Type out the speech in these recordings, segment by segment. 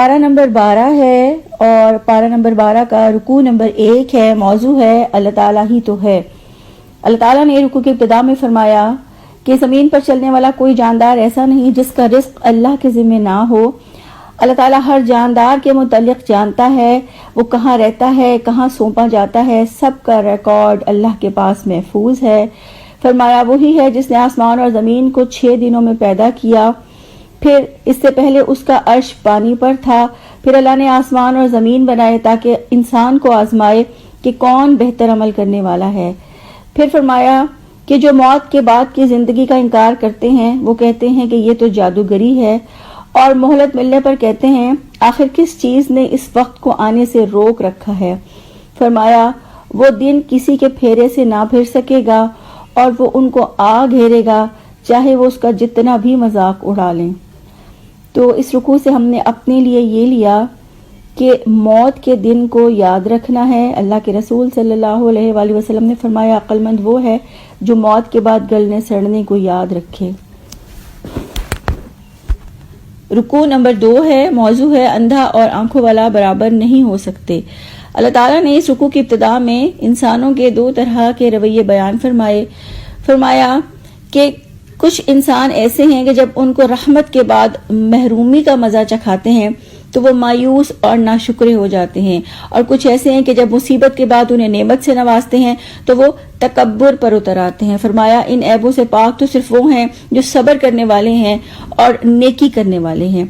پارہ نمبر 12 ہے اور پارہ نمبر 12 کا رکوع نمبر 1 ہے. موضوع ہے اللہ تعالیٰ ہی تو ہے. اللہ تعالیٰ نے رکوع کی ابتدا میں فرمایا کہ زمین پر چلنے والا کوئی جاندار ایسا نہیں جس کا رزق اللہ کے ذمہ نہ ہو. اللہ تعالیٰ ہر جاندار کے متعلق جانتا ہے، وہ کہاں رہتا ہے، کہاں سونپا جاتا ہے، سب کا ریکارڈ اللہ کے پاس محفوظ ہے. فرمایا وہی ہے جس نے آسمان اور زمین کو 6 دنوں میں پیدا کیا. پھر اس سے پہلے اس کا عرش پانی پر تھا. پھر اللہ نے آسمان اور زمین بنائے تاکہ انسان کو آزمائے کہ کون بہتر عمل کرنے والا ہے. پھر فرمایا کہ جو موت کے بعد کی زندگی کا انکار کرتے ہیں وہ کہتے ہیں کہ یہ تو جادوگری ہے، اور مہلت ملنے پر کہتے ہیں آخر کس چیز نے اس وقت کو آنے سے روک رکھا ہے. فرمایا وہ دن کسی کے پھیرے سے نہ پھر سکے گا اور وہ ان کو آ گھیرے گا چاہے وہ اس کا جتنا بھی مذاق اڑا لیں. تو اس رکوع سے ہم نے اپنے لیے یہ لیا کہ موت کے دن کو یاد رکھنا ہے. اللہ کے رسول صلی اللہ علیہ وآلہ وسلم نے فرمایا عقل مند وہ ہے جو موت کے بعد گلنے سڑنے کو یاد رکھے. رکوع نمبر 2 ہے. موضوع ہے اندھا اور آنکھوں والا برابر نہیں ہو سکتے. اللہ تعالیٰ نے اس رکوع کی ابتدا میں انسانوں کے 2 طرح کے رویے بیان فرمایا کہ کچھ انسان ایسے ہیں کہ جب ان کو رحمت کے بعد محرومی کا مزہ چکھاتے ہیں تو وہ مایوس اور ناشکرے ہو جاتے ہیں، اور کچھ ایسے ہیں کہ جب مصیبت کے بعد انہیں نعمت سے نوازتے ہیں تو وہ تکبر پر اتر آتے ہیں. فرمایا ان عیبوں سے پاک تو صرف وہ ہیں جو صبر کرنے والے ہیں اور نیکی کرنے والے ہیں.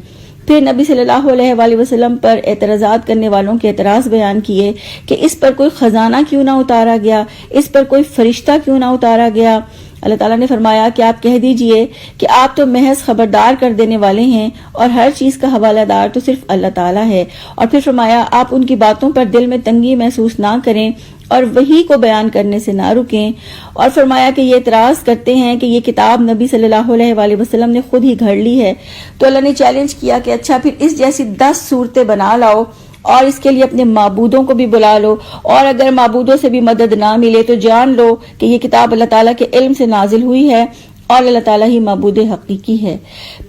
پھر نبی صلی اللہ علیہ وآلہ وسلم پر اعتراضات کرنے والوں کے اعتراض بیان کیے کہ اس پر کوئی خزانہ کیوں نہ اتارا گیا، اس پر کوئی فرشتہ کیوں نہ اتارا گیا. اللہ تعالیٰ نے فرمایا کہ آپ کہہ دیجئے کہ آپ تو محض خبردار کر دینے والے ہیں اور ہر چیز کا حوالہ دار تو صرف اللہ تعالیٰ ہے. اور پھر فرمایا آپ ان کی باتوں پر دل میں تنگی محسوس نہ کریں اور وحی کو بیان کرنے سے نہ رکیں. اور فرمایا کہ یہ اعتراض کرتے ہیں کہ یہ کتاب نبی صلی اللہ علیہ وآلہ وسلم نے خود ہی گھڑ لی ہے. تو اللہ نے چیلنج کیا کہ اچھا پھر اس جیسی 10 صورتیں بنا لاؤ اور اس کے لیے اپنے معبودوں کو بھی بلا لو، اور اگر معبودوں سے بھی مدد نہ ملے تو جان لو کہ یہ کتاب اللہ تعالیٰ کے علم سے نازل ہوئی ہے اور اللہ تعالیٰ ہی معبود حقیقی ہے.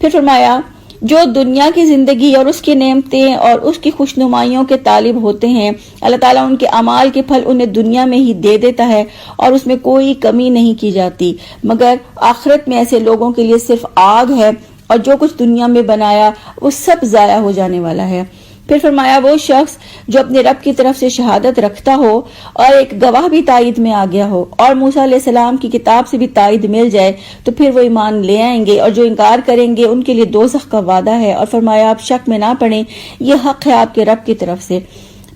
پھر فرمایا جو دنیا کی زندگی اور اس کی نعمتیں اور اس کی خوشنمائیوں کے طالب ہوتے ہیں اللہ تعالیٰ ان کے اعمال کے پھل انہیں دنیا میں ہی دے دیتا ہے اور اس میں کوئی کمی نہیں کی جاتی، مگر آخرت میں ایسے لوگوں کے لیے صرف آگ ہے اور جو کچھ دنیا میں بنایا وہ سب ضائع ہو جانے والا ہے. پھر فرمایا وہ شخص جو اپنے رب کی طرف سے شہادت رکھتا ہو اور ایک گواہ بھی تائید میں آ گیا ہو اور موسیٰ علیہ السلام کی کتاب سے بھی تائید مل جائے تو پھر وہ ایمان لے آئیں گے، اور جو انکار کریں گے ان کے لیے دوزخ کا وعدہ ہے. اور فرمایا آپ شک میں نہ پڑیں، یہ حق ہے آپ کے رب کی طرف سے.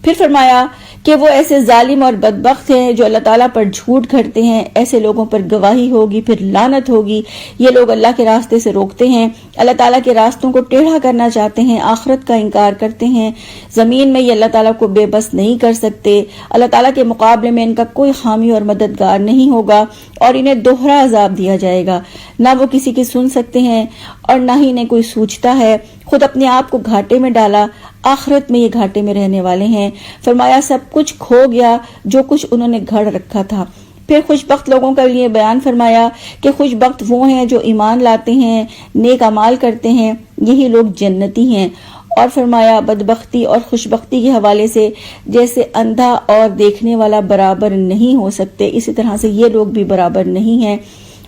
پھر فرمایا کہ وہ ایسے ظالم اور بدبخت ہیں جو اللہ تعالیٰ پر جھوٹ گھڑتے ہیں، ایسے لوگوں پر گواہی ہوگی پھر لعنت ہوگی. یہ لوگ اللہ کے راستے سے روکتے ہیں، اللہ تعالیٰ کے راستوں کو ٹیڑھا کرنا چاہتے ہیں، آخرت کا انکار کرتے ہیں. زمین میں یہ اللہ تعالیٰ کو بے بس نہیں کر سکتے. اللہ تعالیٰ کے مقابلے میں ان کا کوئی حامی اور مددگار نہیں ہوگا اور انہیں دوہرا عذاب دیا جائے گا. نہ وہ کسی کی سن سکتے ہیں اور نہ ہی انہیں کوئی سوچتا ہے. خود اپنے آپ کو گھاٹے میں ڈالا، آخرت میں یہ گھاٹے میں رہنے والے ہیں. فرمایا سب کچھ کھو گیا جو کچھ انہوں نے گھڑ رکھا تھا. پھر خوش بخت لوگوں کا لیے بیان فرمایا کہ خوش بخت وہ ہیں جو ایمان لاتے ہیں، نیک اعمال کرتے ہیں، یہی لوگ جنتی ہیں. اور فرمایا بدبختی اور خوشبختی کے حوالے سے جیسے اندھا اور دیکھنے والا برابر نہیں ہو سکتے، اسی طرح سے یہ لوگ بھی برابر نہیں ہیں.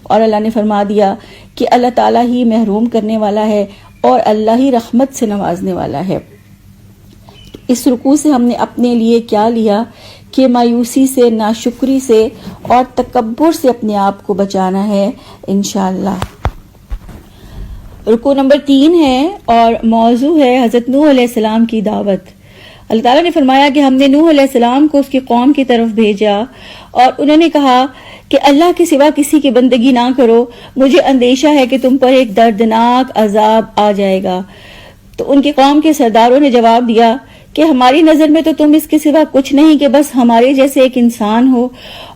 اور اللہ نے فرما دیا کہ اللہ تعالیٰ ہی محروم کرنے والا ہے اور اللہ ہی رحمت سے نوازنے والا ہے. اس رکوع سے ہم نے اپنے لیے کیا لیا کہ مایوسی سے، ناشکری سے اور تکبر سے اپنے آپ کو بچانا ہے انشاءاللہ. رکوع نمبر 3 ہے اور موضوع ہے حضرت نوح علیہ السلام کی دعوت. اللہ تعالیٰ نے فرمایا کہ ہم نے نوح علیہ السلام کو اس کی قوم کی طرف بھیجا اور انہوں نے کہا کہ اللہ کے سوا کسی کی بندگی نہ کرو، مجھے اندیشہ ہے کہ تم پر ایک دردناک عذاب آ جائے گا. تو ان کی قوم کے سرداروں نے جواب دیا کہ ہماری نظر میں تو تم اس کے سوا کچھ نہیں کہ بس ہمارے جیسے ایک انسان ہو.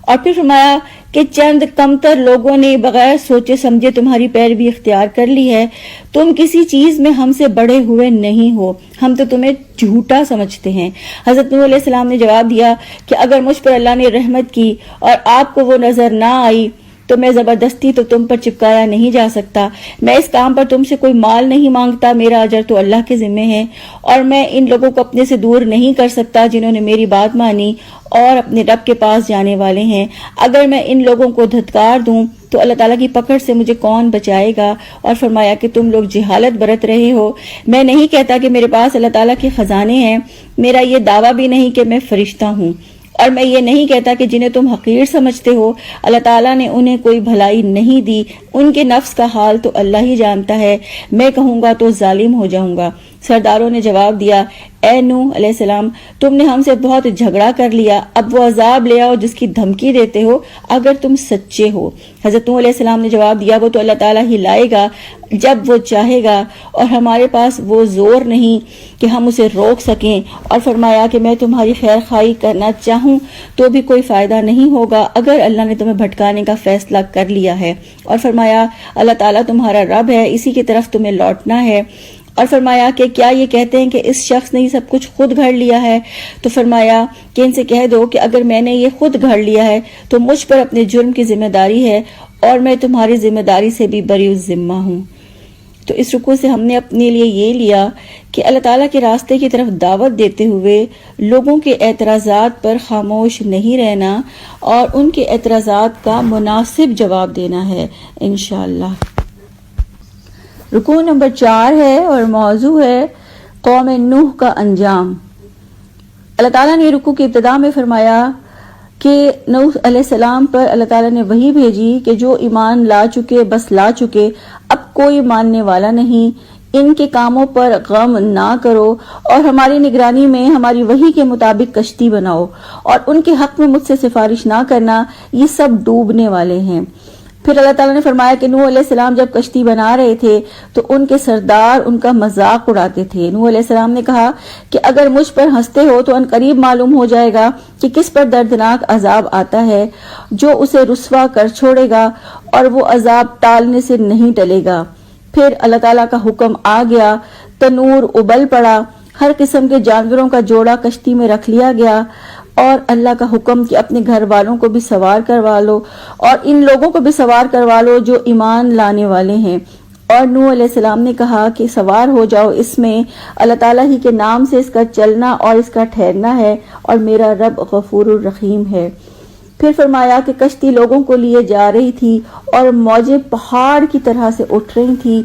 اور پھر فرمایا کہ چند کمتر لوگوں نے بغیر سوچے سمجھے تمہاری پیروی اختیار کر لی ہے. تم کسی چیز میں ہم سے بڑے ہوئے نہیں ہو، ہم تو تمہیں جھوٹا سمجھتے ہیں. حضرت نوح علیہ السلام نے جواب دیا کہ اگر مجھ پر اللہ نے رحمت کی اور آپ کو وہ نظر نہ آئی تو میں زبردستی تو تم پر چپکایا نہیں جا سکتا. میں اس کام پر تم سے کوئی مال نہیں مانگتا، میرا اجر تو اللہ کے ذمے ہے، اور میں ان لوگوں کو اپنے سے دور نہیں کر سکتا جنہوں نے میری بات مانی اور اپنے رب کے پاس جانے والے ہیں. اگر میں ان لوگوں کو دھتکار دوں تو اللہ تعالیٰ کی پکڑ سے مجھے کون بچائے گا؟ اور فرمایا کہ تم لوگ جہالت برت رہے ہو. میں نہیں کہتا کہ میرے پاس اللہ تعالیٰ کے خزانے ہیں، میرا یہ دعویٰ بھی نہیں کہ میں فرشتہ ہوں، اور میں یہ نہیں کہتا کہ جنہیں تم حقیر سمجھتے ہو اللہ تعالیٰ نے انہیں کوئی بھلائی نہیں دی، ان کے نفس کا حال تو اللہ ہی جانتا ہے، میں کہوں گا تو ظالم ہو جاؤں گا. سرداروں نے جواب دیا، اے نوح علیہ السلام، تم نے ہم سے بہت جھگڑا کر لیا، اب وہ عذاب لے آؤ جس کی دھمکی دیتے ہو اگر تم سچے ہو. حضرت نوح علیہ السلام نے جواب دیا، وہ تو اللہ تعالیٰ ہی لائے گا جب وہ چاہے گا، اور ہمارے پاس وہ زور نہیں کہ ہم اسے روک سکیں. اور فرمایا کہ میں تمہاری خیر خواہی کرنا چاہوں تو بھی کوئی فائدہ نہیں ہوگا اگر اللہ نے تمہیں بھٹکانے کا فیصلہ کر لیا ہے. اور فرمایا اللہ تعالیٰ تمہارا رب ہے، اسی کی طرف تمہیں لوٹنا ہے. اور فرمایا کہ کیا یہ کہتے ہیں کہ اس شخص نے یہ سب کچھ خود گھڑ لیا ہے؟ تو فرمایا کہ ان سے کہہ دو کہ اگر میں نے یہ خود گھڑ لیا ہے تو مجھ پر اپنے جرم کی ذمہ داری ہے، اور میں تمہاری ذمہ داری سے بھی بری الذمہ ہوں. تو اس رکوع سے ہم نے اپنے لیے یہ لیا کہ اللہ تعالیٰ کے راستے کی طرف دعوت دیتے ہوئے لوگوں کے اعتراضات پر خاموش نہیں رہنا اور ان کے اعتراضات کا مناسب جواب دینا ہے انشاءاللہ. رکوع نمبر 4 ہے اور موضوع ہے قوم نوح کا انجام. اللہ تعالیٰ نے رکوع کی ابتدا میں فرمایا کہ نوح علیہ السلام پر اللہ تعالیٰ نے وحی بھیجی کہ جو ایمان لا چکے بس لا چکے، اب کوئی ماننے والا نہیں، ان کے کاموں پر غم نہ کرو اور ہماری نگرانی میں ہماری وحی کے مطابق کشتی بناؤ، اور ان کے حق میں مجھ سے سفارش نہ کرنا، یہ سب ڈوبنے والے ہیں. پھر اللہ تعالیٰ نے فرمایا کہ نوح علیہ السلام جب کشتی بنا رہے تھے تو ان کے سردار ان کا مذاق اڑاتے تھے. نوح علیہ السلام نے کہا کہ اگر مجھ پر ہنستے ہو تو ان قریب معلوم ہو جائے گا کہ کس پر دردناک عذاب آتا ہے جو اسے رسوا کر چھوڑے گا اور وہ عذاب ٹالنے سے نہیں ٹلے گا. پھر اللہ تعالیٰ کا حکم آ گیا، تنور ابل پڑا، ہر قسم کے جانوروں کا جوڑا کشتی میں رکھ لیا گیا، اور اللہ کا حکم کہ اپنے گھر والوں کو بھی سوار کروا لو اور ان لوگوں کو بھی سوار کروا لو جو ایمان لانے والے ہیں. اور نوح علیہ السلام نے کہا کہ سوار ہو جاؤ، اس میں اللہ تعالیٰ ہی کے نام سے اس کا چلنا اور اس کا ٹھہرنا ہے، اور میرا رب غفور الرحیم ہے. پھر فرمایا کہ کشتی لوگوں کو لیے جا رہی تھی اور موجیں پہاڑ کی طرح سے اٹھ رہی تھی.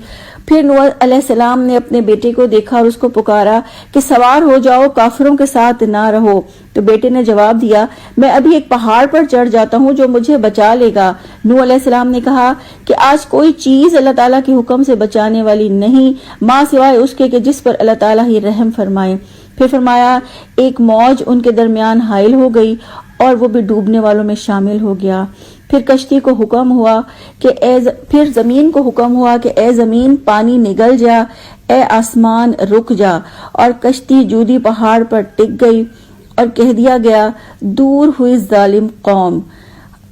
پھر نوح علیہ السلام نے اپنے بیٹے کو دیکھا اور اس کو پکارا کہ سوار ہو جاؤ، کافروں کے ساتھ نہ رہو. تو بیٹے نے جواب دیا، میں ابھی ایک پہاڑ پر چڑھ جاتا ہوں جو مجھے بچا لے گا. نوح علیہ السلام نے کہا کہ آج کوئی چیز اللہ تعالیٰ کے حکم سے بچانے والی نہیں ماں سوائے اس کے کہ جس پر اللہ تعالیٰ ہی رحم فرمائے. پھر فرمایا ایک موج ان کے درمیان حائل ہو گئی اور وہ بھی ڈوبنے والوں میں شامل ہو گیا. پھر کشتی کو حکم ہوا کہ پھر زمین کو حکم ہوا کہ اے زمین پانی نگل جا، اے آسمان رک جا، اور کشتی جودی پہاڑ پر ٹک گئی اور کہہ دیا گیا دور ہوئی ظالم قوم.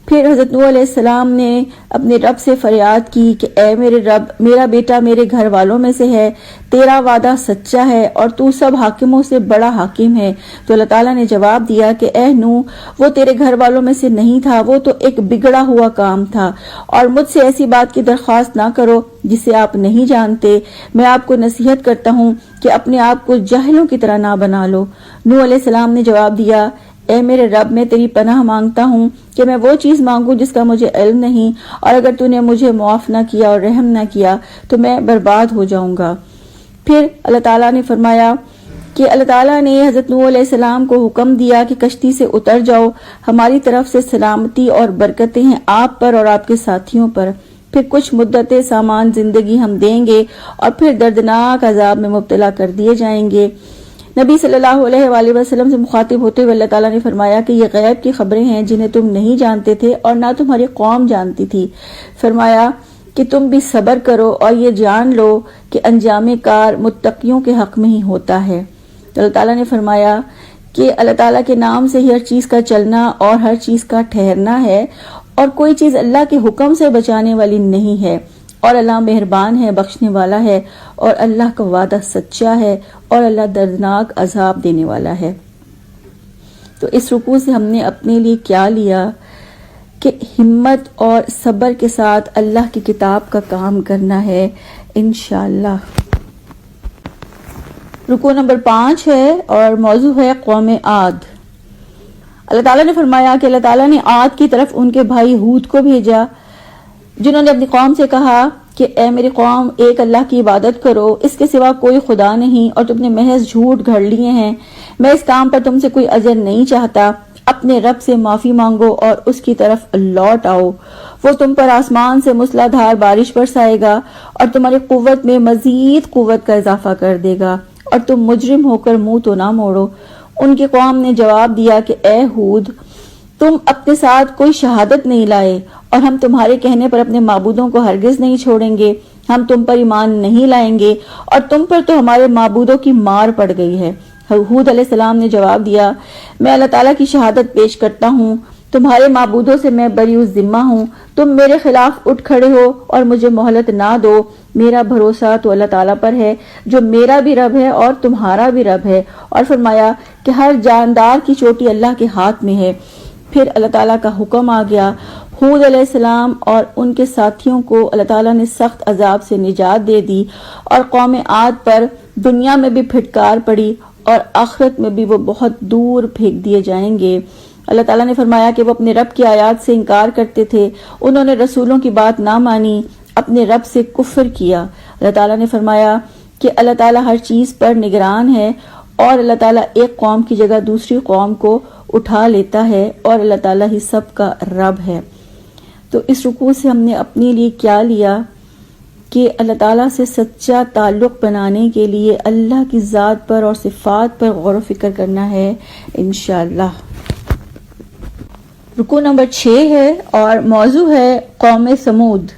پھر حضرت نوح علیہ السلام نے اپنے رب سے فریاد کی کہ اے میرے رب، میرا بیٹا میرے گھر والوں میں سے ہے، تیرا وعدہ سچا ہے اور تو سب حاکموں سے بڑا حاکم ہے. تو اللہ تعالیٰ نے جواب دیا کہ اے نوح، وہ تیرے گھر والوں میں سے نہیں تھا، وہ تو ایک بگڑا ہوا کام تھا، اور مجھ سے ایسی بات کی درخواست نہ کرو جسے آپ نہیں جانتے. میں آپ کو نصیحت کرتا ہوں کہ اپنے آپ کو جاہلوں کی طرح نہ بنا لو. نوح علیہ السلام نے جواب دیا، اے میرے رب، میں تیری پناہ مانگتا ہوں کہ میں وہ چیز مانگوں جس کا مجھے علم نہیں، اور اگر تو نے مجھے معاف نہ کیا اور رحم نہ کیا تو میں برباد ہو جاؤں گا. پھر اللہ تعالیٰ نے فرمایا کہ اللہ تعالیٰ نے حضرت نوح علیہ السلام کو حکم دیا کہ کشتی سے اتر جاؤ، ہماری طرف سے سلامتی اور برکتیں ہیں آپ پر اور آپ کے ساتھیوں پر. پھر کچھ مدت سامان زندگی ہم دیں گے اور پھر دردناک عذاب میں مبتلا کر دیے جائیں گے. نبی صلی اللہ علیہ وآلہ وسلم سے مخاطب ہوتے ہوئے اللہ تعالیٰ نے فرمایا کہ یہ غیب کی خبریں ہیں جنہیں تم نہیں جانتے تھے اور نہ تمہاری قوم جانتی تھی. فرمایا کہ تم بھی صبر کرو اور یہ جان لو کہ انجام کار متقیوں کے حق میں ہی ہوتا ہے. تو اللہ تعالیٰ نے فرمایا کہ اللہ تعالیٰ کے نام سے ہی ہر چیز کا چلنا اور ہر چیز کا ٹھہرنا ہے، اور کوئی چیز اللہ کے حکم سے بچانے والی نہیں ہے، اور اللہ مہربان ہے، بخشنے والا ہے، اور اللہ کا وعدہ سچا ہے، اور اللہ دردناک عذاب دینے والا ہے. تو اس رکوع سے ہم نے اپنے لیے کیا لیا کہ ہمت اور صبر کے ساتھ اللہ کی کتاب کا کام کرنا ہے انشاءاللہ۔ رکوع نمبر 5 ہے اور موضوع ہے قوم عاد۔ اللہ تعالیٰ نے فرمایا کہ اللہ تعالیٰ نے عاد کی طرف ان کے بھائی ہود کو بھیجا، جنہوں نے اپنی قوم سے کہا کہ اے میری قوم، ایک اللہ کی عبادت کرو، اس کے سوا کوئی خدا نہیں، اور تم نے محض جھوٹ گھڑ لیے ہیں۔ میں اس کام پر تم سے کوئی اجر نہیں چاہتا، اپنے رب سے معافی مانگو اور اس کی طرف لوٹ آؤ، وہ تم پر آسمان سے موسلا دھار بارش برسائے گا اور تمہاری قوت میں مزید قوت کا اضافہ کر دے گا، اور تم مجرم ہو کر منہ تو نہ موڑو۔ ان کی قوم نے جواب دیا کہ اے ہود، تم اپنے ساتھ کوئی شہادت نہیں لائے، اور ہم تمہارے کہنے پر اپنے معبودوں کو ہرگز نہیں چھوڑیں گے، ہم تم پر ایمان نہیں لائیں گے، اور تم پر تو ہمارے معبودوں کی مار پڑ گئی ہے۔ ہود علیہ السلام نے جواب دیا، میں اللہ تعالیٰ کی شہادت پیش کرتا ہوں، تمہارے معبودوں سے میں بری الذمہ ہوں، تم میرے خلاف اٹھ کھڑے ہو اور مجھے مہلت نہ دو، میرا بھروسہ تو اللہ تعالیٰ پر ہے جو میرا بھی رب ہے اور تمہارا بھی رب ہے۔ اور فرمایا کہ ہر جاندار کی چوٹی اللہ کے ہاتھ میں ہے۔ پھر اللہ تعالیٰ کا حکم آ گیا، ہود علیہ السلام اور ان کے ساتھیوں کو اللہ تعالیٰ نے سخت عذاب سے نجات دے دی، اور قوم عاد پر دنیا میں بھی پھٹکار پڑی اور آخرت میں بھی وہ بہت دور پھینک دیے جائیں گے۔ اللہ تعالیٰ نے فرمایا کہ وہ اپنے رب کی آیات سے انکار کرتے تھے، انہوں نے رسولوں کی بات نہ مانی، اپنے رب سے کفر کیا۔ اللہ تعالیٰ نے فرمایا کہ اللہ تعالیٰ ہر چیز پر نگران ہے، اور اللہ تعالیٰ ایک قوم کی جگہ دوسری قوم کو اٹھا لیتا ہے، اور اللہ تعالیٰ ہی سب کا رب ہے۔ تو اس رکوع سے ہم نے اپنے لیے کیا لیا کہ اللہ تعالیٰ سے سچا تعلق بنانے کے لیے اللہ کی ذات پر اور صفات پر غور و فکر کرنا ہے انشاءاللہ۔ رکوع نمبر 6 ہے اور موضوع ہے قوم سمود۔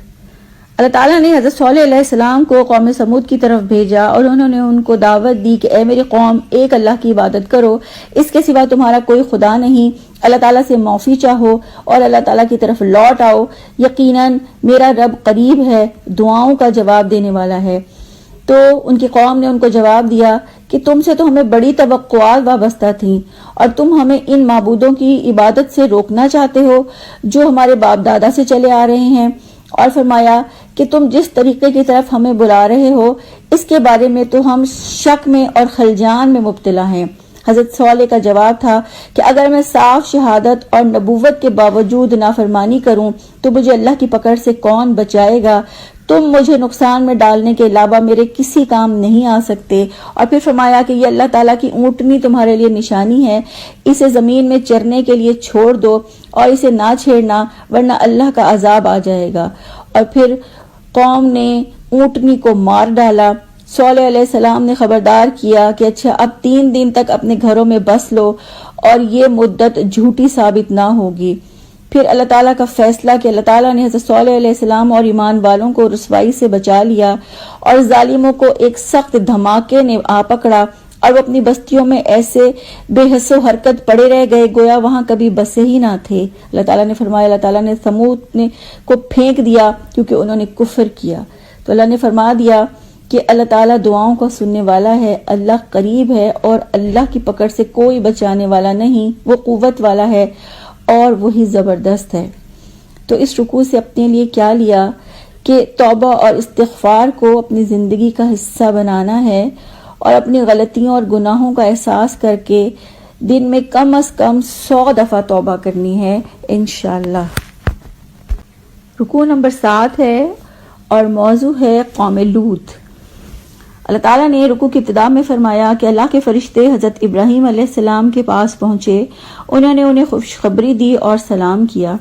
اللہ تعالیٰ نے حضرت صالح علیہ السلام کو قوم سمود کی طرف بھیجا، اور انہوں نے ان کو دعوت دی کہ اے میری قوم، ایک اللہ کی عبادت کرو، اس کے سوا تمہارا کوئی خدا نہیں، اللہ تعالیٰ سے معافی چاہو اور اللہ تعالیٰ کی طرف لوٹ آؤ، یقیناً میرا رب قریب ہے، دعاؤں کا جواب دینے والا ہے۔ تو ان کی قوم نے ان کو جواب دیا کہ تم سے تو ہمیں بڑی توقعات وابستہ تھیں، اور تم ہمیں ان معبودوں کی عبادت سے روکنا چاہتے ہو جو ہمارے باپ دادا سے چلے آ رہے ہیں۔ اور فرمایا کہ تم جس طریقے کی طرف ہمیں بلا رہے ہو اس کے بارے میں تو ہم شک میں اور خلجان میں مبتلا ہیں۔ حضرت صالح کا جواب تھا کہ اگر میں صاف شہادت اور نبوت کے باوجود نافرمانی کروں تو مجھے اللہ کی پکڑ سے کون بچائے گا؟ تم مجھے نقصان میں ڈالنے کے علاوہ میرے کسی کام نہیں آ سکتے۔ اور پھر فرمایا کہ یہ اللہ تعالیٰ کی اونٹنی تمہارے لیے نشانی ہے، اسے زمین میں چرنے کے لیے چھوڑ دو اور اسے نہ چھیڑنا، ورنہ اللہ کا عذاب آ جائے گا۔ اور پھر قوم نے اونٹنی کو مار ڈالا۔ صالح علیہ السلام نے خبردار کیا کہ اچھا اب 3 دن تک اپنے گھروں میں بس لو اور یہ مدت جھوٹی ثابت نہ ہوگی۔ پھر اللہ تعالیٰ کا فیصلہ کہ اللہ تعالیٰ نے حضرت صالح علیہ السلام اور ایمان والوں کو رسوائی سے بچا لیا، اور ظالموں کو ایک سخت دھماکے نے آ پکڑا، اور وہ اپنی بستیوں میں ایسے بے حس و حرکت پڑے رہ گئے گویا وہاں کبھی بسے ہی نہ تھے۔ اللہ تعالیٰ نے فرمایا، اللہ تعالیٰ نے سمود کو پھینک دیا کیونکہ انہوں نے کفر کیا۔ تو اللہ نے فرما دیا کہ اللہ تعالیٰ دعاؤں کو سننے والا ہے، اللہ قریب ہے، اور اللہ کی پکڑ سے کوئی بچانے والا نہیں، وہ قوت والا ہے اور وہی زبردست ہے۔ تو اس رکوع سے اپنے لیے کیا لیا کہ توبہ اور استغفار کو اپنی زندگی کا حصہ بنانا ہے، اور اپنی غلطیوں اور گناہوں کا احساس کر کے دن میں کم از کم 100 دفعہ توبہ کرنی ہے انشاءاللہ۔ رکوع نمبر 7 ہے اور موضوع ہے قوم لوط۔ اللہ تعالیٰ نے رکوع کی ابتدا میں فرمایا کہ اللہ کے فرشتے حضرت ابراہیم علیہ السلام کے پاس پہنچے، انہوں نے انہیں خوشخبری دی اور سلام کیا۔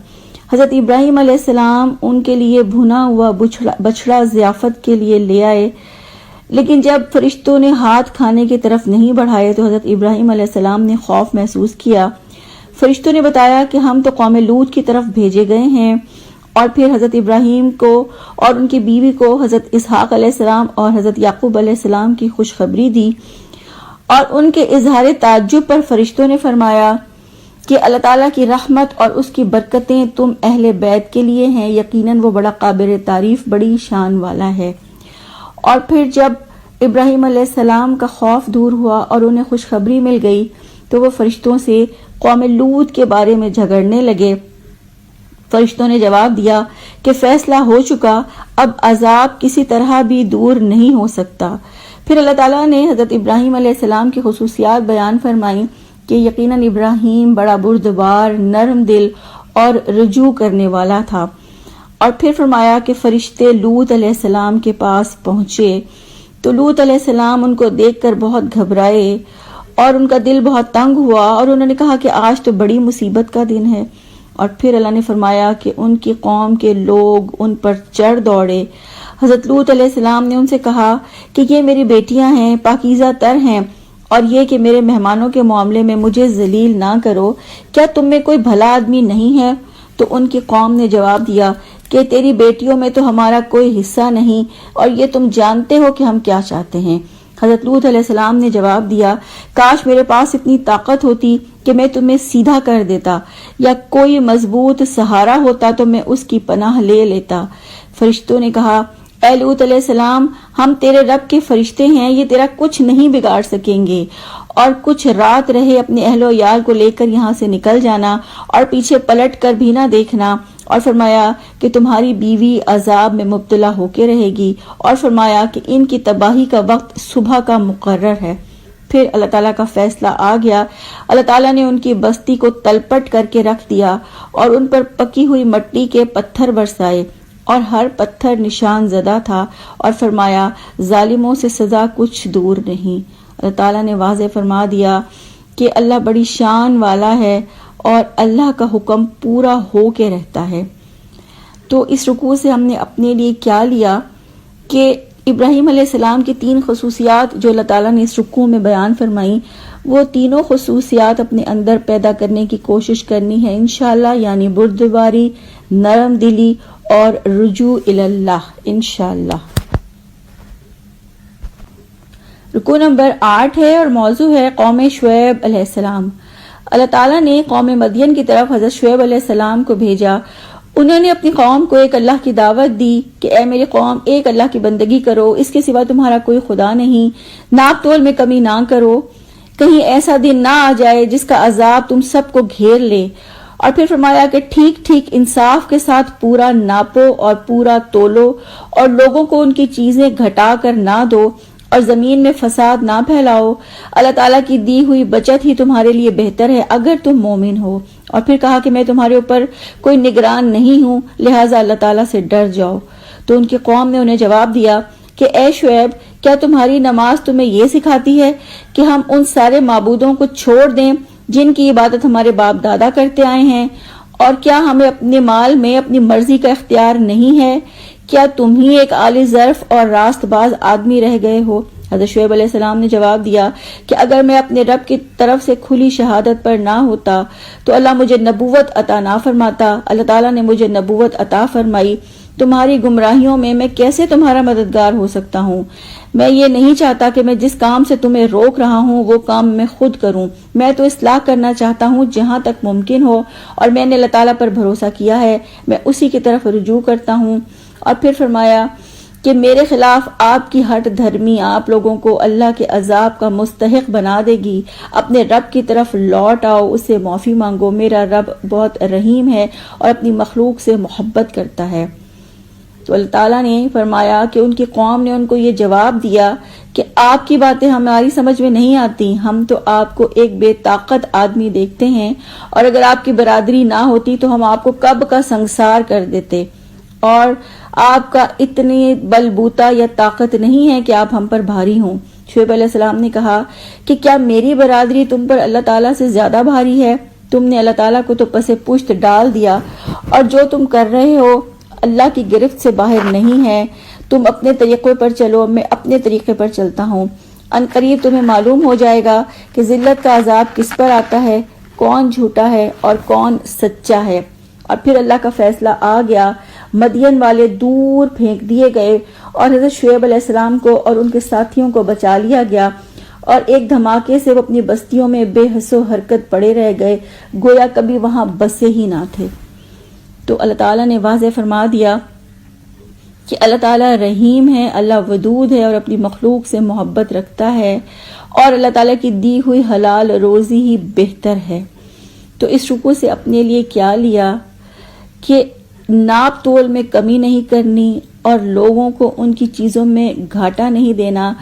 حضرت ابراہیم علیہ السلام ان کے لیے بھنا ہوا بچڑا ضیافت کے لیے لے آئے، لیکن جب فرشتوں نے ہاتھ کھانے کی طرف نہیں بڑھائے تو حضرت ابراہیم علیہ السلام نے خوف محسوس کیا۔ فرشتوں نے بتایا کہ ہم تو قوم لوط کی طرف بھیجے گئے ہیں، اور پھر حضرت ابراہیم کو اور ان کی بیوی کو حضرت اسحاق علیہ السلام اور حضرت یعقوب علیہ السلام کی خوشخبری دی، اور ان کے اظہار تعجب پر فرشتوں نے فرمایا کہ اللہ تعالیٰ کی رحمت اور اس کی برکتیں تم اہل بیت کے لیے ہیں، یقیناً وہ بڑا قابل تعریف، بڑی شان والا ہے۔ اور پھر جب ابراہیم علیہ السلام کا خوف دور ہوا اور انہیں خوشخبری مل گئی تو وہ فرشتوں سے قوم لوط کے بارے میں جھگڑنے لگے۔ فرشتوں نے جواب دیا کہ فیصلہ ہو چکا، اب عذاب کسی طرح بھی دور نہیں ہو سکتا۔ پھر اللہ تعالیٰ نے حضرت ابراہیم علیہ السلام کی خصوصیات بیان فرمائیں کہ یقیناً ابراہیم بڑا بردبار، نرم دل اور رجوع کرنے والا تھا، اور پھر فرمایا کہ فرشتے لوط علیہ السلام کے پاس پہنچے تو لوط علیہ السلام ان کو دیکھ کر بہت گھبرائے اور ان کا دل بہت تنگ ہوا، اور انہوں نے کہا کہ آج تو بڑی مصیبت کا دن ہے۔ اور پھر اللہ نے فرمایا کہ ان کی قوم کے لوگ ان پر چڑھ دوڑے۔ حضرت لوط علیہ السلام نے ان سے کہا کہ یہ میری بیٹیاں ہیں، پاکیزہ تر ہیں، اور یہ کہ میرے مہمانوں کے معاملے میں مجھے ذلیل نہ کرو، کیا تم میں کوئی بھلا آدمی نہیں ہے؟ تو ان کی قوم نے جواب دیا کہ تیری بیٹیوں میں تو ہمارا کوئی حصہ نہیں، اور یہ تم جانتے ہو کہ ہم کیا چاہتے ہیں۔ حضرت لوط علیہ السلام نے جواب دیا، کاش میرے پاس اتنی طاقت ہوتی کہ میں تمہیں سیدھا کر دیتا، یا کوئی مضبوط سہارا ہوتا تو میں اس کی پناہ لے لیتا۔ فرشتوں نے کہا، اے لوط علیہ السلام، ہم تیرے رب کے فرشتے ہیں، یہ تیرا کچھ نہیں بگاڑ سکیں گے، اور کچھ رات رہے اپنے اہل و عیال کو لے کر یہاں سے نکل جانا اور پیچھے پلٹ کر بھی نہ دیکھنا۔ اور فرمایا کہ تمہاری بیوی عذاب میں مبتلا ہو کے رہے گی، اور فرمایا کہ ان کی تباہی کا وقت صبح کا مقرر ہے۔ پھر اللہ تعالیٰ کا فیصلہ آ گیا۔ اللہ تعالیٰ نے ان کی بستی کو تلپٹ کر کے رکھ دیا اور ان پر پکی ہوئی مٹی کے پتھر برسائے، اور ہر پتھر نشان زدہ تھا، اور فرمایا ظالموں سے سزا کچھ دور نہیں۔ اللہ تعالیٰ نے واضح فرما دیا کہ اللہ بڑی شان والا ہے اور اللہ کا حکم پورا ہو کے رہتا ہے۔ تو اس رکوع سے ہم نے اپنے لیے کیا لیا کہ ابراہیم علیہ السلام کی 3 خصوصیات جو اللہ تعالیٰ نے اس رکوع میں بیان فرمائی، وہ تینوں خصوصیات اپنے اندر پیدا کرنے کی کوشش کرنی ہے انشاءاللہ، یعنی بردباری، نرم دلی اور رجوع اللہ انشاءاللہ۔ رکوع نمبر 8 ہے اور موضوع ہے قوم شعیب علیہ السلام۔ اللہ تعالیٰ نے قوم مدین کی طرف حضرت شعیب علیہ السلام کو بھیجا۔ انہوں نے اپنی قوم کو ایک اللہ کی دعوت دی کہ اے میری قوم، ایک اللہ کی بندگی کرو، اس کے سوا تمہارا کوئی خدا نہیں، ناپ تول میں کمی نہ کرو، کہیں ایسا دن نہ آ جائے جس کا عذاب تم سب کو گھیر لے۔ اور پھر فرمایا کہ ٹھیک ٹھیک انصاف کے ساتھ پورا ناپو اور پورا تولو، اور لوگوں کو ان کی چیزیں گھٹا کر نہ دو، اور زمین میں فساد نہ پھیلاؤ۔ اللہ تعالیٰ کی دی ہوئی بچت ہی تمہارے لیے بہتر ہے اگر تم مومن ہو۔ اور پھر کہا کہ میں تمہارے اوپر کوئی نگران نہیں ہوں، لہٰذا اللہ تعالیٰ سے ڈر جاؤ۔ تو ان کی قوم نے انہیں جواب دیا کہ اے شعیب، کیا تمہاری نماز تمہیں یہ سکھاتی ہے کہ ہم ان سارے معبودوں کو چھوڑ دیں جن کی عبادت ہمارے باپ دادا کرتے آئے ہیں؟ اور کیا ہمیں اپنے مال میں اپنی مرضی کا اختیار نہیں ہے؟ کیا تم ہی ایک عالی ظرف اور راست باز آدمی رہ گئے ہو؟ حضرت شعیب علیہ السلام نے جواب دیا کہ اگر میں اپنے رب کی طرف سے کھلی شہادت پر نہ ہوتا تو اللہ مجھے نبوت عطا نہ فرماتا۔ اللہ تعالیٰ نے مجھے نبوت عطا فرمائی۔ تمہاری گمراہیوں میں میں کیسے تمہارا مددگار ہو سکتا ہوں؟ میں یہ نہیں چاہتا کہ میں جس کام سے تمہیں روک رہا ہوں وہ کام میں خود کروں، میں تو اصلاح کرنا چاہتا ہوں جہاں تک ممکن ہو، اور میں نے اللہ تعالیٰ پر بھروسہ کیا ہے، میں اسی کی طرف رجوع کرتا ہوں۔ اور پھر فرمایا کہ میرے خلاف آپ کی ہٹ دھرمی آپ لوگوں کو اللہ کے عذاب کا مستحق بنا دے گی۔ اپنے رب کی طرف لوٹ آؤ، اس سے معافی مانگو، میرا رب بہت رحیم ہے اور اپنی مخلوق سے محبت کرتا ہے۔ تو اللہ تعالیٰ نے فرمایا کہ ان کی قوم نے ان کو یہ جواب دیا کہ آپ کی باتیں ہماری سمجھ میں نہیں آتی، ہم تو آپ کو ایک بے طاقت آدمی دیکھتے ہیں، اور اگر آپ کی برادری نہ ہوتی تو ہم آپ کو کب کا سنگسار کر دیتے، اور آپ کا اتنی بلبوتا یا طاقت نہیں ہے کہ آپ ہم پر بھاری ہوں۔ شعیب علیہ السلام نے کہا کہ کیا میری برادری تم پر اللہ تعالیٰ سے زیادہ بھاری ہے؟ تم نے اللہ تعالیٰ کو تو پس پشت ڈال دیا، اور جو تم کر رہے ہو اللہ کی گرفت سے باہر نہیں ہے۔ تم اپنے طریقے پر چلو، میں اپنے طریقے پر چلتا ہوں۔ ان قریب تمہیں معلوم ہو جائے گا کہ ذلت کا عذاب کس پر آتا ہے، کون جھوٹا ہے اور کون سچا ہے۔ اور پھر اللہ کا فیصلہ آ گیا، مدین والے دور پھینک دیے گئے، اور حضرت شعیب علیہ السلام کو اور ان کے ساتھیوں کو بچا لیا گیا، اور ایک دھماکے سے وہ اپنی بستیوں میں بے حس و حرکت پڑے رہ گئے، گویا کبھی وہاں بسے ہی نہ تھے۔ تو اللہ تعالیٰ نے واضح فرما دیا کہ اللہ تعالیٰ رحیم ہے، اللہ ودود ہے اور اپنی مخلوق سے محبت رکھتا ہے، اور اللہ تعالیٰ کی دی ہوئی حلال روزی ہی بہتر ہے۔ تو اس رکوع سے اپنے لیے کیا لیا کہ ناپ تول میں کمی نہیں کرنی اور لوگوں کو ان کی چیزوں میں گھاٹا نہیں دینا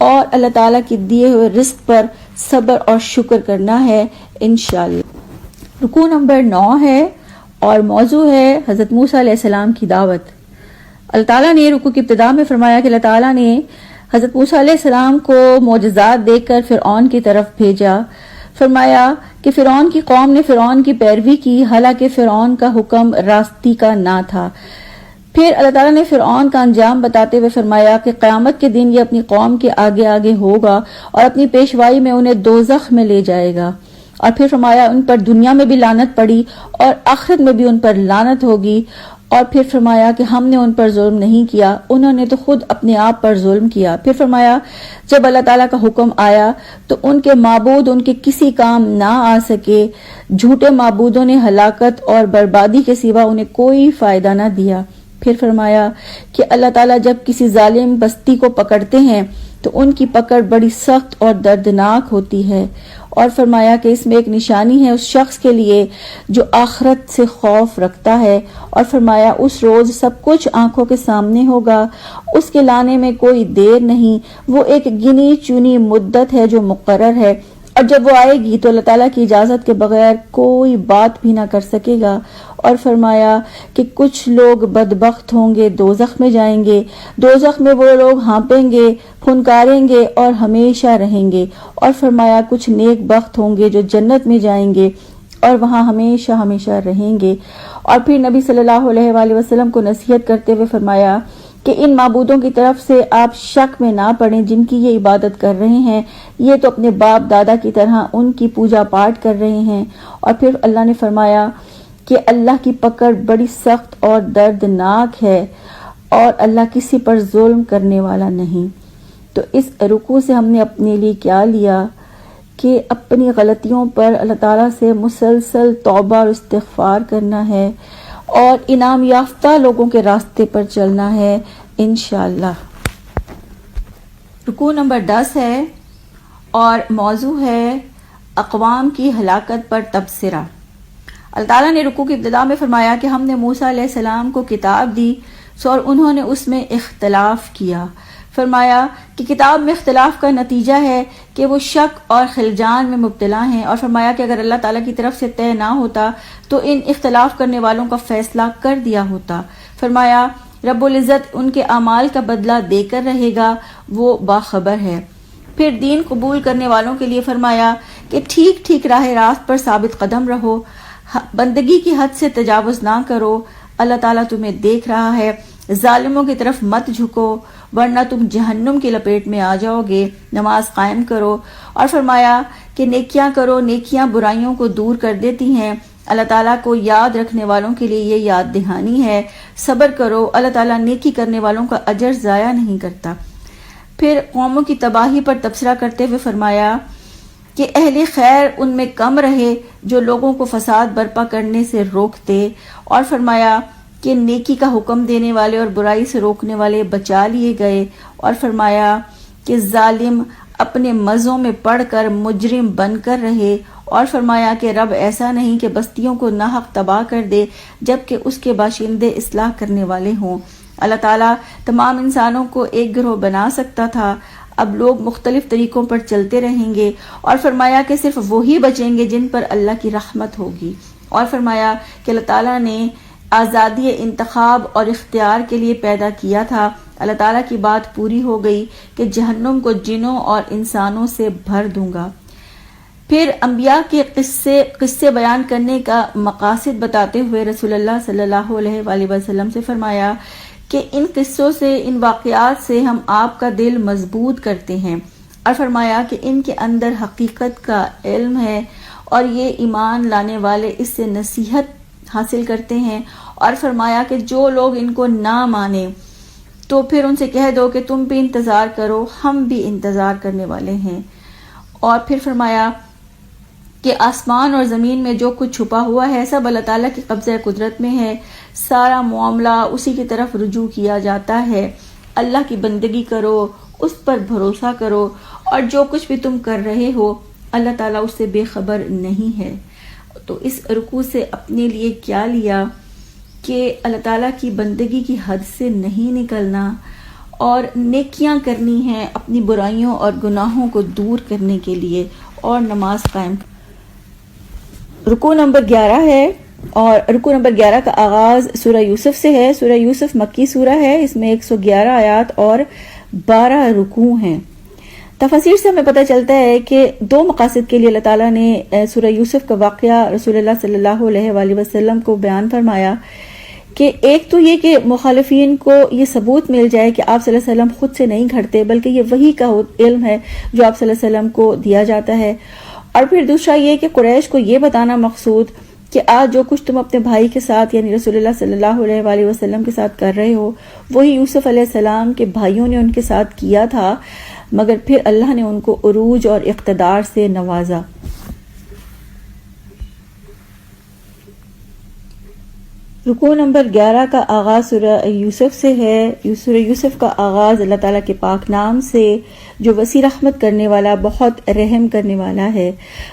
اور اللہ تعالیٰ کے دیے ہوئے رزق پر صبر اور شکر کرنا ہے انشاءاللہ۔ رکوع نمبر 9 ہے اور موضوع ہے حضرت موسیٰ علیہ السلام کی دعوت۔ اللہ تعالیٰ نے رکوع کی ابتدا میں فرمایا کہ اللہ تعالیٰ نے حضرت موسیٰ علیہ السلام کو معجزات دے کر فرعون کی طرف بھیجا۔ فرمایا کہ فرعون کی قوم نے فرعون کی پیروی کی، حالانکہ فرعون کا حکم راستی کا نہ تھا۔ پھر اللہ تعالیٰ نے فرعون کا انجام بتاتے ہوئے فرمایا کہ قیامت کے دن یہ اپنی قوم کے آگے آگے ہوگا اور اپنی پیشوائی میں انہیں دوزخ میں لے جائے گا۔ اور پھر فرمایا ان پر دنیا میں بھی لعنت پڑی اور آخرت میں بھی ان پر لعنت ہوگی۔ اور پھر فرمایا کہ ہم نے ان پر ظلم نہیں کیا، انہوں نے تو خود اپنے آپ پر ظلم کیا۔ پھر فرمایا جب اللہ تعالیٰ کا حکم آیا تو ان کے معبود ان کے کسی کام نہ آ سکے، جھوٹے معبودوں نے ہلاکت اور بربادی کے سوا انہیں کوئی فائدہ نہ دیا۔ پھر فرمایا کہ اللہ تعالیٰ جب کسی ظالم بستی کو پکڑتے ہیں تو ان کی پکڑ بڑی سخت اور دردناک ہوتی ہے، اور فرمایا کہ اس میں ایک نشانی ہے اس شخص کے لیے جو آخرت سے خوف رکھتا ہے، اور فرمایا اس روز سب کچھ آنکھوں کے سامنے ہوگا، اس کے لانے میں کوئی دیر نہیں، وہ ایک گنی چنی مدت ہے جو مقرر ہے، اور جب وہ آئے گی تو اللہ تعالیٰ کی اجازت کے بغیر کوئی بات بھی نہ کر سکے گا۔ اور فرمایا کہ کچھ لوگ بدبخت ہوں گے، دوزخ میں جائیں گے، دوزخ میں وہ لوگ ہانپیں گے، پھنکاریں گے اور ہمیشہ رہیں گے، اور فرمایا کچھ نیک بخت ہوں گے جو جنت میں جائیں گے اور وہاں ہمیشہ ہمیشہ رہیں گے۔ اور پھر نبی صلی اللہ علیہ وآلہ وسلم کو نصیحت کرتے ہوئے فرمایا کہ ان معبودوں کی طرف سے آپ شک میں نہ پڑیں جن کی یہ عبادت کر رہے ہیں، یہ تو اپنے باپ دادا کی طرح ان کی پوجا پاٹ کر رہے ہیں۔ اور پھر اللہ نے فرمایا کہ اللہ کی پکڑ بڑی سخت اور دردناک ہے اور اللہ کسی پر ظلم کرنے والا نہیں۔ تو اس رکوع سے ہم نے اپنے لیے کیا لیا کہ اپنی غلطیوں پر اللہ تعالیٰ سے مسلسل توبہ اور استغفار کرنا ہے اور انعام یافتہ لوگوں کے راستے پر چلنا ہے انشاءاللہ۔ رکوع نمبر 10 ہے اور موضوع ہے اقوام کی ہلاکت پر تبصرہ۔ اللہ تعالیٰ نے رکوع کی ابتدا میں فرمایا کہ ہم نے موسیٰ علیہ السلام کو کتاب دی اور انہوں نے اس میں اختلاف کیا۔ فرمایا کہ کتاب میں اختلاف کا نتیجہ ہے کہ وہ شک اور خلجان میں مبتلا ہیں، اور فرمایا کہ اگر اللہ تعالیٰ کی طرف سے طے نہ ہوتا تو ان اختلاف کرنے والوں کا فیصلہ کر دیا ہوتا۔ فرمایا رب العزت ان کے اعمال کا بدلہ دے کر رہے گا، وہ باخبر ہے۔ پھر دین قبول کرنے والوں کے لیے فرمایا کہ ٹھیک ٹھیک راہ راست پر ثابت قدم رہو، بندگی کی حد سے تجاوز نہ کرو، اللہ تعالیٰ تمہیں دیکھ رہا ہے، ظالموں کی طرف مت جھکو ورنہ تم جہنم کی لپیٹ میں آ جاؤ گے، نماز قائم کرو۔ اور فرمایا کہ نیکیاں کرو، نیکیاں برائیوں کو دور کر دیتی ہیں، اللہ تعالیٰ کو یاد رکھنے والوں کے لیے یہ یاد دہانی ہے، صبر کرو، اللہ تعالیٰ نیکی کرنے والوں کا اجر ضائع نہیں کرتا۔ پھر قوموں کی تباہی پر تبصرہ کرتے ہوئے فرمایا کہ اہل خیر ان میں کم رہے جو لوگوں کو فساد برپا کرنے سے روکتے، اور فرمایا کہ نیکی کا حکم دینے والے اور برائی سے روکنے والے بچا لیے گئے، اور فرمایا کہ ظالم اپنے مزوں میں پڑھ کر مجرم بن کر رہے، اور فرمایا کہ رب ایسا نہیں کہ بستیوں کو ناحق تباہ کر دے جبکہ اس کے باشندے اصلاح کرنے والے ہوں۔ اللہ تعالیٰ تمام انسانوں کو ایک گروہ بنا سکتا تھا، اب لوگ مختلف طریقوں پر چلتے رہیں گے، اور فرمایا کہ صرف وہی بچیں گے جن پر اللہ کی رحمت ہوگی، اور فرمایا کہ اللہ تعالیٰ نے آزادی انتخاب اور اختیار کے لیے پیدا کیا تھا۔ اللہ تعالیٰ کی بات پوری ہو گئی کہ جہنم کو جنوں اور انسانوں سے بھر دوں گا۔ پھر انبیاء کے قصے بیان کرنے کا مقاصد بتاتے ہوئے رسول اللہ صلی اللہ علیہ وآلہ وسلم سے فرمایا کہ ان قصوں سے، ان واقعات سے ہم آپ کا دل مضبوط کرتے ہیں، اور فرمایا کہ ان کے اندر حقیقت کا علم ہے اور یہ ایمان لانے والے اس سے نصیحت حاصل کرتے ہیں، اور فرمایا کہ جو لوگ ان کو نہ مانیں تو پھر ان سے کہہ دو کہ تم بھی انتظار کرو، ہم بھی انتظار کرنے والے ہیں۔ اور پھر فرمایا کہ آسمان اور زمین میں جو کچھ چھپا ہوا ہے سب اللہ تعالیٰ کی قبضہ قدرت میں ہے، سارا معاملہ اسی کی طرف رجوع کیا جاتا ہے، اللہ کی بندگی کرو، اس پر بھروسہ کرو، اور جو کچھ بھی تم کر رہے ہو اللہ تعالیٰ اس سے بے خبر نہیں ہے۔ تو اس رکوع سے اپنے لیے کیا لیا کہ اللہ تعالیٰ کی بندگی کی حد سے نہیں نکلنا اور نیکیاں کرنی ہیں اپنی برائیوں اور گناہوں کو دور کرنے کے لیے، اور نماز قائم۔ رکوع نمبر 11 ہے، اور رکوع نمبر 11 کا آغاز سورہ یوسف سے ہے۔ سورہ یوسف مکی سورہ ہے، اس میں 111 آیات اور 12 رکوع ہیں۔ تفاسیر سے ہمیں پتہ چلتا ہے کہ دو مقاصد کے لیے اللہ تعالیٰ نے سورہ یوسف کا واقعہ رسول اللہ صلی اللہ علیہ وآلہ وسلم کو بیان فرمایا، کہ ایک تو یہ کہ مخالفین کو یہ ثبوت مل جائے کہ آپ صلی اللہ علیہ وسلم خود سے نہیں گھڑتے، بلکہ یہ وحی کا علم ہے جو آپ صلی اللہ علیہ وسلم کو دیا جاتا ہے، اور پھر دوسرا یہ کہ قریش کو یہ بتانا مقصود کہ آج جو کچھ تم اپنے بھائی کے ساتھ یعنی رسول اللہ صلی اللہ علیہ وآلہ وسلم کے ساتھ کر رہے ہو، وہی یوسف علیہ السلام کے بھائیوں نے ان کے ساتھ کیا تھا، مگر پھر اللہ نے ان کو عروج اور اقتدار سے نوازا۔ رکوع نمبر 11 کا آغاز سورہ یوسف سے ہے۔ سورہ یوسف کا آغاز اللہ تعالیٰ کے پاک نام سے جو وسیع رحمت کرنے والا، بہت رحم کرنے والا ہے۔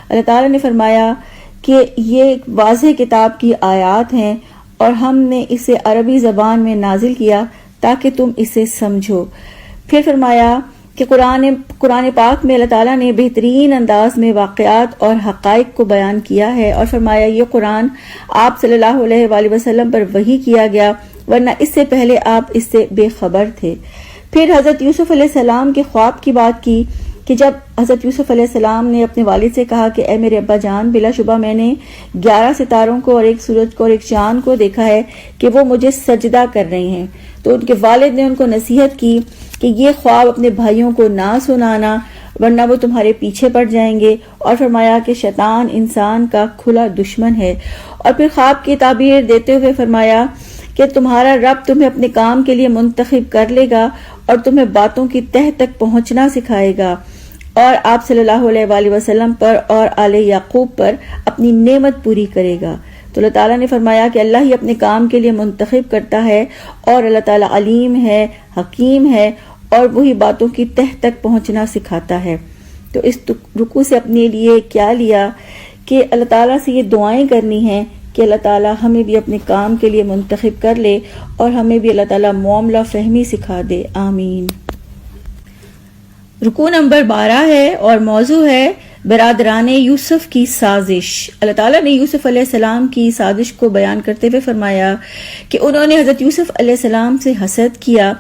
اللہ تعالیٰ نے فرمایا کہ یہ ایک واضح کتاب کی آیات ہیں اور ہم نے اسے عربی زبان میں نازل کیا تاکہ تم اسے سمجھو۔ پھر فرمایا کہ قرآن پاک میں اللہ تعالیٰ نے بہترین انداز میں واقعات اور حقائق کو بیان کیا ہے، اور فرمایا یہ قرآن آپ صلی اللہ علیہ وآلہ وسلم پر وحی کیا گیا، ورنہ اس سے پہلے آپ اس سے بے خبر تھے۔ پھر حضرت یوسف علیہ السلام کے خواب کی بات کی کہ جب حضرت یوسف علیہ السلام نے اپنے والد سے کہا کہ اے میرے ابا جان، بلا شبہ میں نے 11 ستاروں کو اور ایک سورج کو اور ایک چاند کو دیکھا ہے کہ وہ مجھے سجدہ کر رہے ہیں، تو ان کے والد نے ان کو نصیحت کی کہ یہ خواب اپنے بھائیوں کو نہ سنانا ورنہ وہ تمہارے پیچھے پڑ جائیں گے، اور فرمایا کہ شیطان انسان کا کھلا دشمن ہے، اور پھر خواب کی تعبیر دیتے ہوئے فرمایا کہ تمہارا رب تمہیں اپنے کام کے لیے منتخب کر لے گا اور تمہیں باتوں کی تہ تک پہنچنا سکھائے گا، اور آپ صلی اللہ علیہ وآلہ وسلم پر اور آل یعقوب پر اپنی نعمت پوری کرے گا۔ تو اللہ تعالیٰ نے فرمایا کہ اللہ ہی اپنے کام کے لیے منتخب کرتا ہے، اور اللہ تعالیٰ علیم ہے، حکیم ہے، اور وہی باتوں کی تہ تک پہنچنا سکھاتا ہے۔ تو اس رکوع سے اپنے لیے کیا لیا کہ اللہ تعالیٰ سے یہ دعائیں کرنی ہیں کہ اللہ تعالیٰ ہمیں بھی اپنے کام کے لیے منتخب کر لے اور ہمیں بھی اللہ تعالیٰ معاملہ فہمی سکھا دے، آمین۔ رکوع نمبر 12 ہے اور موضوع ہے برادران یوسف کی سازش۔ اللہ تعالیٰ نے یوسف علیہ السلام کی سازش کو بیان کرتے ہوئے فرمایا کہ انہوں نے حضرت یوسف علیہ السلام سے حسد کیا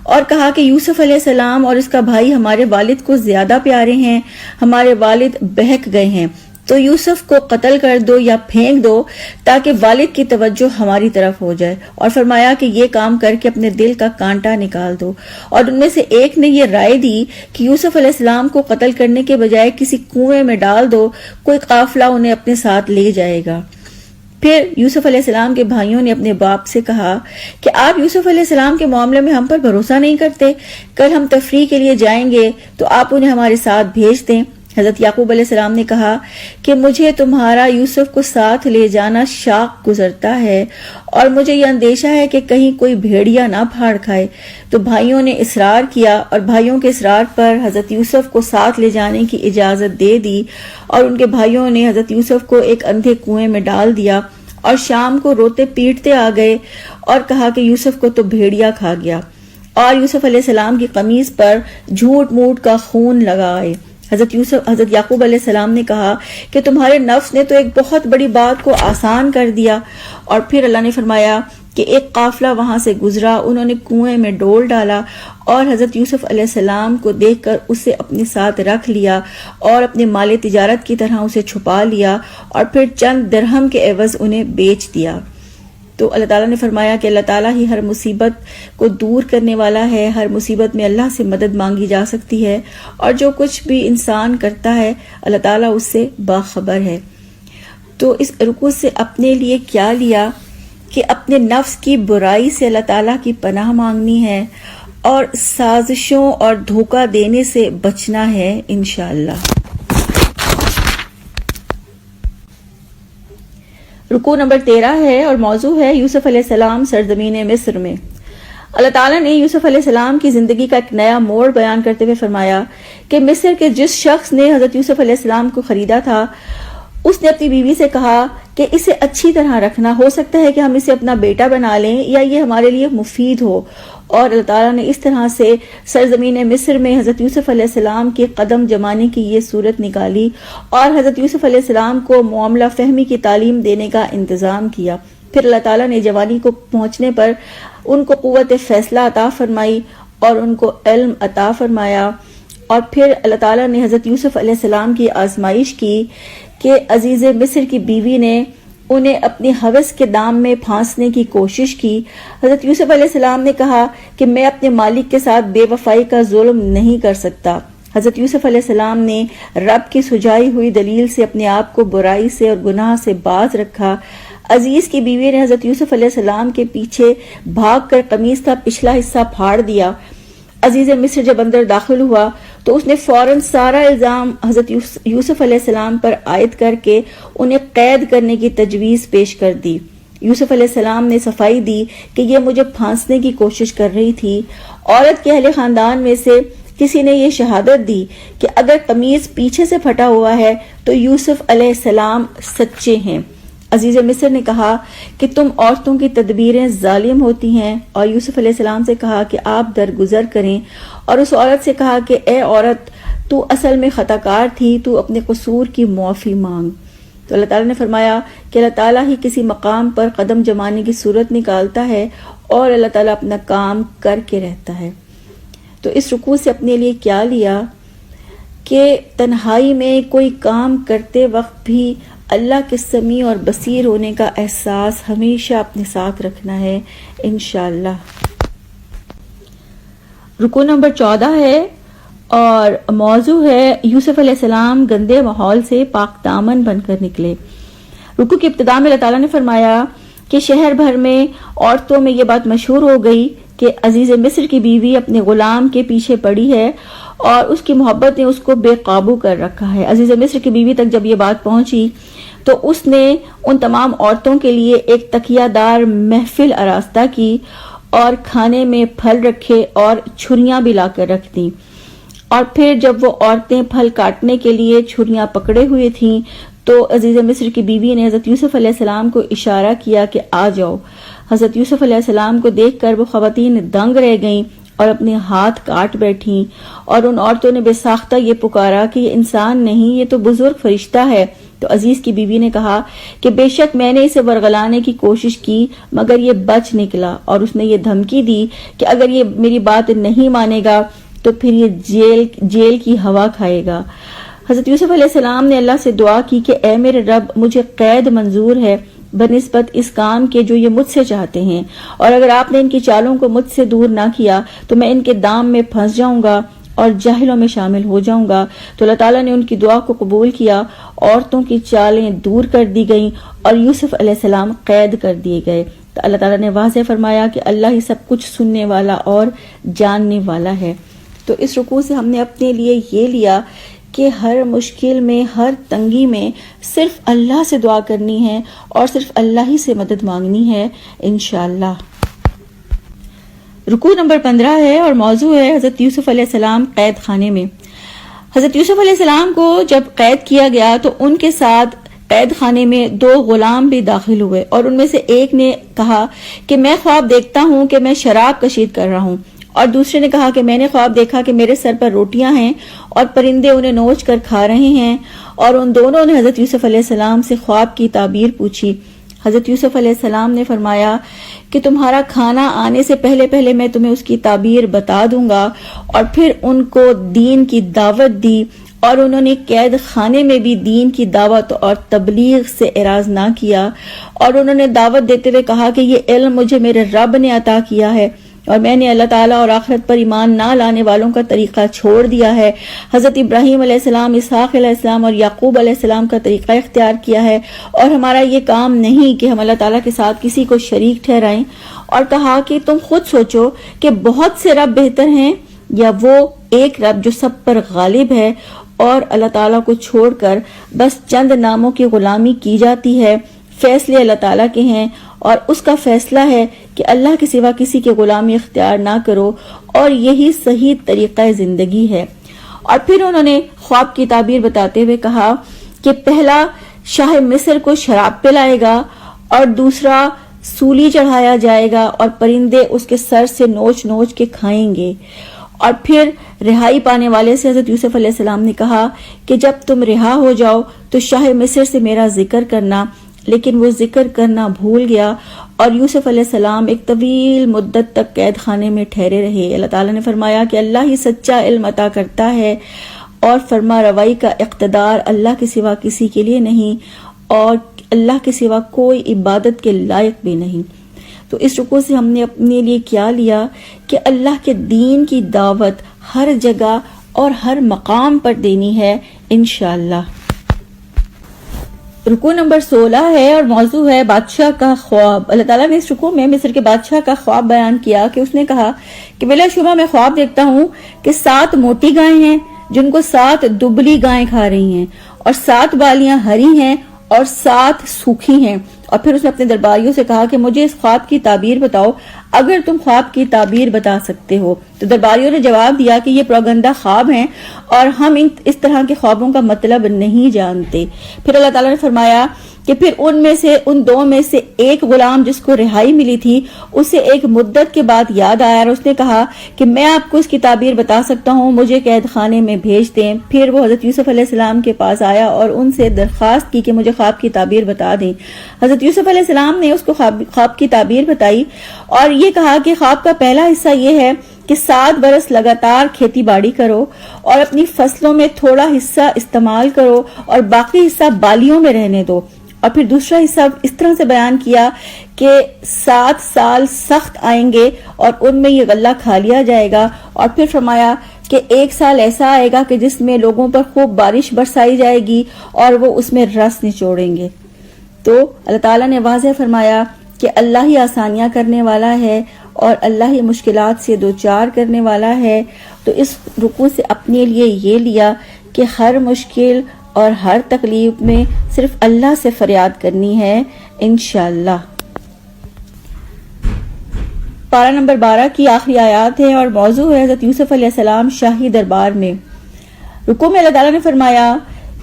اور کہا کہ یوسف علیہ السلام اور اس کا بھائی ہمارے والد کو زیادہ پیارے ہیں، ہمارے والد بہک گئے ہیں، تو یوسف کو قتل کر دو یا پھینک دو تاکہ والد کی توجہ ہماری طرف ہو جائے، اور فرمایا کہ یہ کام کر کے اپنے دل کا کانٹا نکال دو۔ اور ان میں سے ایک نے یہ رائے دی کہ یوسف علیہ السلام کو قتل کرنے کے بجائے کسی کنویں میں ڈال دو، کوئی قافلہ انہیں اپنے ساتھ لے جائے گا۔ پھر یوسف علیہ السلام کے بھائیوں نے اپنے باپ سے کہا کہ آپ یوسف علیہ السلام کے معاملے میں ہم پر بھروسہ نہیں کرتے، کل ہم تفریح کے لیے جائیں گے تو آپ انہیں ہمارے ساتھ بھیج دیں۔ حضرت یعقوب علیہ السلام نے کہا کہ مجھے تمہارا یوسف کو ساتھ لے جانا شاق گزرتا ہے اور مجھے یہ اندیشہ ہے کہ کہیں کوئی بھیڑیا نہ پھاڑ کھائے۔ تو بھائیوں نے اصرار کیا اور بھائیوں کے اصرار پر حضرت یوسف کو ساتھ لے جانے کی اجازت دے دی، اور ان کے بھائیوں نے حضرت یوسف کو ایک اندھے کنویں میں ڈال دیا اور شام کو روتے پیٹتے آ گئے اور کہا کہ یوسف کو تو بھیڑیا کھا گیا، اور یوسف علیہ السلام کی قمیص پر جھوٹ موٹ کا خون لگائے۔ حضرت یعقوب علیہ السلام نے کہا کہ تمہارے نفس نے تو ایک بہت بڑی بات کو آسان کر دیا، اور پھر اللہ نے فرمایا کہ ایک قافلہ وہاں سے گزرا، انہوں نے کنویں میں ڈول ڈالا اور حضرت یوسف علیہ السلام کو دیکھ کر اسے اپنے ساتھ رکھ لیا اور اپنے مال تجارت کی طرح اسے چھپا لیا، اور پھر چند درہم کے عوض انہیں بیچ دیا۔ تو اللہ تعالیٰ نے فرمایا کہ اللہ تعالیٰ ہی ہر مصیبت کو دور کرنے والا ہے، ہر مصیبت میں اللہ سے مدد مانگی جا سکتی ہے، اور جو کچھ بھی انسان کرتا ہے اللہ تعالیٰ اس سے باخبر ہے۔ تو اس رکوع سے اپنے لیے کیا لیا کہ اپنے نفس کی برائی سے اللہ تعالیٰ کی پناہ مانگنی ہے اور سازشوں اور دھوکہ دینے سے بچنا ہے انشاءاللہ۔ رکوع نمبر 13 ہے اور موضوع ہے یوسف علیہ السلام سرزمین مصر میں۔ اللہ تعالیٰ نے یوسف علیہ السلام کی زندگی کا ایک نیا موڑ بیان کرتے ہوئے فرمایا کہ مصر کے جس شخص نے حضرت یوسف علیہ السلام کو خریدا تھا اس نے اپنی بیوی سے کہا کہ اسے اچھی طرح رکھنا، ہو سکتا ہے کہ ہم اسے اپنا بیٹا بنا لیں یا یہ ہمارے لیے مفید ہو۔ اور اللہ تعالیٰ نے اس طرح سے سرزمین مصر میں حضرت یوسف علیہ السلام کے قدم جمانے کی یہ صورت نکالی اور حضرت یوسف علیہ السلام کو معاملہ فہمی کی تعلیم دینے کا انتظام کیا۔ پھر اللہ تعالیٰ نے جوانی کو پہنچنے پر ان کو قوت فیصلہ عطا فرمائی اور ان کو علم عطا فرمایا، اور پھر اللہ تعالیٰ نے حضرت یوسف علیہ السلام کی آزمائش کی کہ عزیز مصر کی بیوی نے انہیں اپنی ہوس کے دام میں پھانسنے کی کوشش کی۔ حضرت یوسف علیہ السلام نے کہا کہ میں اپنے مالک کے ساتھ بے وفائی کا ظلم نہیں کر سکتا۔ حضرت یوسف علیہ السلام نے رب کی سجائی ہوئی دلیل سے اپنے آپ کو برائی سے اور گناہ سے باز رکھا۔ عزیز کی بیوی نے حضرت یوسف علیہ السلام کے پیچھے بھاگ کر قمیص کا پچھلا حصہ پھاڑ دیا۔ عزیز مصر جب اندر داخل ہوا تو اس نے فوراً سارا الزام حضرت یوسف علیہ السلام پر عائد کر کے انہیں قید کرنے کی تجویز پیش کر دی۔ یوسف علیہ السلام نے صفائی دی کہ یہ مجھے پھانسنے کی کوشش کر رہی تھی۔ عورت کے اہل خاندان میں سے کسی نے یہ شہادت دی کہ اگر قمیص پیچھے سے پھٹا ہوا ہے تو یوسف علیہ السلام سچے ہیں۔ عزیز مصر نے کہا کہ تم عورتوں کی تدبیریں ظالم ہوتی ہیں، اور یوسف علیہ السلام سے کہا کہ آپ درگزر کریں، اور اس عورت سے کہا کہ اے عورت، تو اصل میں خطا کار تھی، تو اپنے قصور کی معافی مانگ۔ تو اللہ تعالیٰ نے فرمایا کہ اللہ تعالیٰ ہی کسی مقام پر قدم جمانے کی صورت نکالتا ہے اور اللہ تعالیٰ اپنا کام کر کے رہتا ہے۔ تو اس رکوع سے اپنے لیے کیا لیا کہ تنہائی میں کوئی کام کرتے وقت بھی اللہ کے سمیع اور بصیر ہونے کا احساس ہمیشہ اپنے ساتھ رکھنا ہے انشاءاللہ۔ رکوع نمبر 14 ہے اور موضوع ہے یوسف علیہ السلام گندے ماحول سے پاک دامن بن کر نکلے۔ رکوع کی ابتدا میں اللہ تعالیٰ نے فرمایا کہ شہر بھر میں عورتوں میں یہ بات مشہور ہو گئی کہ عزیز مصر کی بیوی اپنے غلام کے پیچھے پڑی ہے اور اس کی محبت نے اس کو بے قابو کر رکھا ہے۔ عزیز مصر کی بیوی تک جب یہ بات پہنچی تو اس نے ان تمام عورتوں کے لیے ایک تکیہ دار محفل آراستہ کی اور کھانے میں پھل رکھے اور چھریاں بھی لا کر رکھ دیں، اور پھر جب وہ عورتیں پھل کاٹنے کے لیے چھریاں پکڑے ہوئے تھیں تو عزیز مصر کی بیوی نے حضرت یوسف علیہ السلام کو اشارہ کیا کہ آ جاؤ۔ حضرت یوسف علیہ السلام کو دیکھ کر وہ خواتین دنگ رہ گئیں اور اپنے ہاتھ کاٹ بیٹھیں، اور ان عورتوں نے بے ساختہ یہ پکارا کہ یہ انسان نہیں، یہ تو بزرگ فرشتہ ہے۔ تو عزیز کی بیوی نے کہا کہ بے شک میں نے اسے ورغلانے کی کوشش کی مگر یہ بچ نکلا، اور اس نے یہ دھمکی دی کہ اگر یہ میری بات نہیں مانے گا تو پھر یہ جیل کی ہوا کھائے گا۔ حضرت یوسف علیہ السلام نے اللہ سے دعا کی کہ اے میرے رب، مجھے قید منظور ہے بنسبت اس کام کے جو یہ مجھ سے چاہتے ہیں، اور اگر آپ نے ان کی چالوں کو مجھ سے دور نہ کیا تو میں ان کے دام میں پھنس جاؤں گا اور جاہلوں میں شامل ہو جاؤں گا۔ تو اللہ تعالیٰ نے ان کی دعا کو قبول کیا، عورتوں کی چالیں دور کر دی گئیں اور یوسف علیہ السلام قید کر دیے گئے۔ تو اللہ تعالیٰ نے واضح فرمایا کہ اللہ ہی سب کچھ سننے والا اور جاننے والا ہے۔ تو اس رکوع سے ہم نے اپنے لیے یہ لیا کہ ہر مشکل میں، ہر تنگی میں صرف اللہ سے دعا کرنی ہے اور صرف اللہ ہی سے مدد مانگنی ہے انشاءاللہ۔ رکوع نمبر 15 ہے اور موضوع ہے حضرت یوسف علیہ السلام قید خانے میں۔ حضرت یوسف علیہ السلام کو جب قید کیا گیا تو ان کے ساتھ قید خانے میں 2 غلام بھی داخل ہوئے، اور ان میں سے ایک نے کہا کہ میں خواب دیکھتا ہوں کہ میں شراب کشید کر رہا ہوں، اور دوسرے نے کہا کہ میں نے خواب دیکھا کہ میرے سر پر روٹیاں ہیں اور پرندے انہیں نوچ کر کھا رہے ہیں۔ اور ان دونوں نے حضرت یوسف علیہ السلام سے خواب کی تعبیر پوچھی۔ حضرت یوسف علیہ السلام نے فرمایا کہ تمہارا کھانا آنے سے پہلے پہلے میں تمہیں اس کی تعبیر بتا دوں گا، اور پھر ان کو دین کی دعوت دی، اور انہوں نے قید خانے میں بھی دین کی دعوت اور تبلیغ سے اعراض نہ کیا، اور انہوں نے دعوت دیتے ہوئے کہا کہ یہ علم مجھے میرے رب نے عطا کیا ہے اور میں نے اللہ تعالیٰ اور آخرت پر ایمان نہ لانے والوں کا طریقہ چھوڑ دیا ہے۔ حضرت ابراہیم علیہ السلام، اسحاق علیہ السلام اور یعقوب علیہ السلام کا طریقہ اختیار کیا ہے، اور ہمارا یہ کام نہیں کہ ہم اللہ تعالیٰ کے ساتھ کسی کو شریک ٹھہرائیں۔ اور کہا کہ تم خود سوچو کہ بہت سے رب بہتر ہیں یا وہ ایک رب جو سب پر غالب ہے، اور اللہ تعالیٰ کو چھوڑ کر بس چند ناموں کی غلامی کی جاتی ہے۔ فیصلے اللہ تعالیٰ کے ہیں، اور اس کا فیصلہ ہے کہ اللہ کے سوا کسی کی غلامی اختیار نہ کرو، اور یہی صحیح طریقہ زندگی ہے۔ اور پھر انہوں نے خواب کی تعبیر بتاتے ہوئے کہا کہ پہلا شاہ مصر کو شراب پلائے گا اور دوسرا سولی چڑھایا جائے گا اور پرندے اس کے سر سے نوچ نوچ کے کھائیں گے. اور پھر رہائی پانے والے سے حضرت یوسف علیہ السلام نے کہا کہ جب تم رہا ہو جاؤ تو شاہ مصر سے میرا ذکر کرنا. لیکن وہ ذکر کرنا بھول گیا اور یوسف علیہ السلام ایک طویل مدت تک قید خانے میں ٹھہرے رہے. اللہ تعالیٰ نے فرمایا کہ اللہ ہی سچا علم عطا کرتا ہے اور فرما روائی کا اقتدار اللہ کے سوا کسی کے لیے نہیں اور اللہ کے سوا کوئی عبادت کے لائق بھی نہیں. تو اس رکوع سے ہم نے اپنے لیے کیا لیا کہ اللہ کے دین کی دعوت ہر جگہ اور ہر مقام پر دینی ہے انشاءاللہ. رکوع نمبر 16 ہے اور موضوع ہے بادشاہ کا خواب. اللہ تعالیٰ نے اس رکوع میں مصر کے بادشاہ کا خواب بیان کیا کہ اس نے کہا کہ بلا شبہ میں خواب دیکھتا ہوں کہ 7 موٹی گائیں ہیں جن کو 7 دبلی گائیں کھا رہی ہیں اور 7 بالیاں ہری ہیں اور 7 سوکھی ہیں. اور پھر اس نے اپنے درباریوں سے کہا کہ مجھے اس خواب کی تعبیر بتاؤ اگر تم خواب کی تعبیر بتا سکتے ہو. تو درباریوں نے جواب دیا کہ یہ پروگندہ خواب ہیں اور ہم اس طرح کے خوابوں کا مطلب نہیں جانتے. پھر اللہ تعالیٰ نے فرمایا کہ پھر ان 2 میں سے ایک غلام جس کو رہائی ملی تھی اسے ایک مدت کے بعد یاد آیا اور اس نے کہا کہ میں آپ کو اس کی تعبیر بتا سکتا ہوں, مجھے قید خانے میں بھیج دیں. پھر وہ حضرت یوسف علیہ السلام کے پاس آیا اور ان سے درخواست کی کہ مجھے خواب کی تعبیر بتا دیں. حضرت یوسف علیہ السلام نے اس کو خواب کی تعبیر بتائی اور یہ کہا کہ خواب کا پہلا حصہ یہ ہے کہ 7 برس لگاتار کھیتی باڑی کرو اور اپنی فصلوں میں تھوڑا حصہ استعمال کرو اور باقی حصہ بالیوں میں رہنے دو. اور پھر دوسرا حصہ اس طرح سے بیان کیا کہ 7 سال سخت آئیں گے اور ان میں یہ غلہ کھا لیا جائے گا. اور پھر فرمایا کہ 1 سال ایسا آئے گا کہ جس میں لوگوں پر خوب بارش برسائی جائے گی اور وہ اس میں رس نچوڑیں گے. تو اللہ تعالیٰ نے واضح فرمایا کہ اللہ ہی آسانیاں کرنے والا ہے اور اللہ ہی مشکلات سے دوچار کرنے والا ہے. تو اس رکوع سے اپنے لیے یہ لیا کہ ہر مشکل اور ہر تکلیف میں صرف اللہ سے فریاد کرنی ہے انشاءاللہ. پارہ نمبر 12 کی آخری آیات ہے اور موضوع ہے حضرت یوسف علیہ السلام شاہی دربار میں. رکوع میں اللہ تعالیٰ نے فرمایا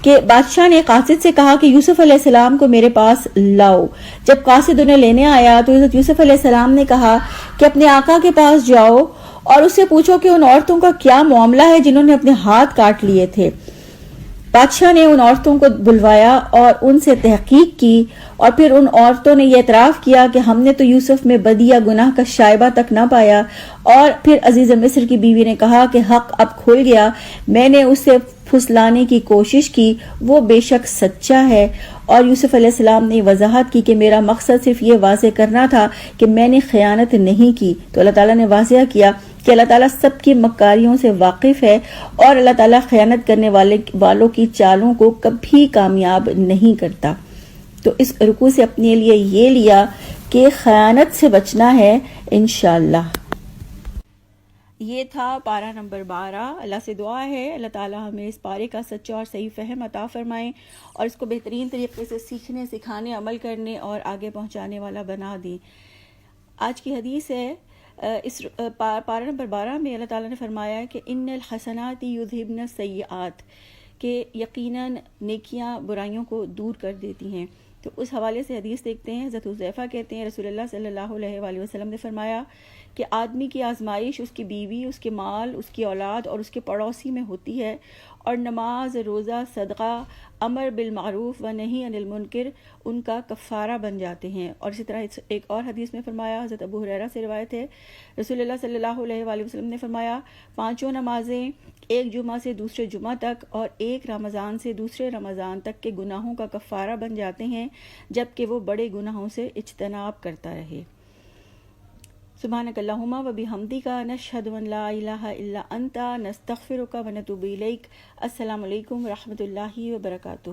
کہ بادشاہ نے قاصد سے کہا کہ یوسف علیہ السلام کو میرے پاس لاؤ. جب قاصد انہیں لینے آیا تو حضرت یوسف علیہ السلام نے کہا کہ اپنے آقا کے پاس جاؤ اور اس سے پوچھو کہ ان عورتوں کا کیا معاملہ ہے جنہوں نے اپنے ہاتھ کاٹ لیے تھے. بادشاہ نے ان عورتوں کو بلوایا اور ان سے تحقیق کی اور پھر ان عورتوں نے یہ اعتراف کیا کہ ہم نے تو یوسف میں بدی یا گناہ کا شائبہ تک نہ پایا. اور پھر عزیز مصر کی بیوی نے کہا کہ حق اب کھل گیا, میں نے اسے پھسلانے کی کوشش کی, وہ بے شک سچا ہے. اور یوسف علیہ السلام نے وضاحت کی کہ میرا مقصد صرف یہ واضح کرنا تھا کہ میں نے خیانت نہیں کی. تو اللہ تعالیٰ نے واضح کیا کہ اللہ تعالیٰ سب کی مکاریوں سے واقف ہے اور اللہ تعالیٰ خیانت کرنے والوں کی چالوں کو کبھی کامیاب نہیں کرتا. تو اس رکوع سے اپنے لیے یہ لیا کہ خیانت سے بچنا ہے انشاءاللہ. یہ تھا پارہ نمبر 12. اللہ سے دعا ہے اللہ تعالیٰ ہمیں اس پارے کا سچا اور صحیح فہم عطا فرمائیں اور اس کو بہترین طریقے سے سیکھنے, سکھانے, عمل کرنے اور آگے پہنچانے والا بنا دیں. آج کی حدیث ہے اس پارہ نمبر 12 میں اللہ تعالیٰ نے فرمایا کہ ان الحسنات یذہبن السیئات, کہ یقیناً نیکیاں برائیوں کو دور کر دیتی ہیں. تو اس حوالے سے حدیث دیکھتے ہیں. حضرت حذیفہ کہتے ہیں رسول اللہ صلی اللہ علیہ وآلہ وسلم نے فرمایا کہ آدمی کی آزمائش اس کی بیوی, اس کے مال, اس کی اولاد اور اس کے پڑوسی میں ہوتی ہے, اور نماز, روزہ, صدقہ, امر بالمعروف و نہی عن المنکر ان کا کفارہ بن جاتے ہیں. اور اسی طرح ایک اور حدیث میں فرمایا, حضرت ابو ہریرہ سے روایت ہے, رسول اللہ صلی اللہ علیہ وآلہ وسلم نے فرمایا 5 نمازیں ایک جمعہ سے دوسرے جمعہ تک اور ایک رمضان سے دوسرے رمضان تک کے گناہوں کا کفارہ بن جاتے ہیں جبکہ وہ بڑے گناہوں سے اجتناب کرتا رہے. سبحانک اللہم و بحمدک نشہد ان لا الہ الا انت نستغفرک و نتوب الیک. السلام علیکم و رحمۃ اللہ وبرکاتہ.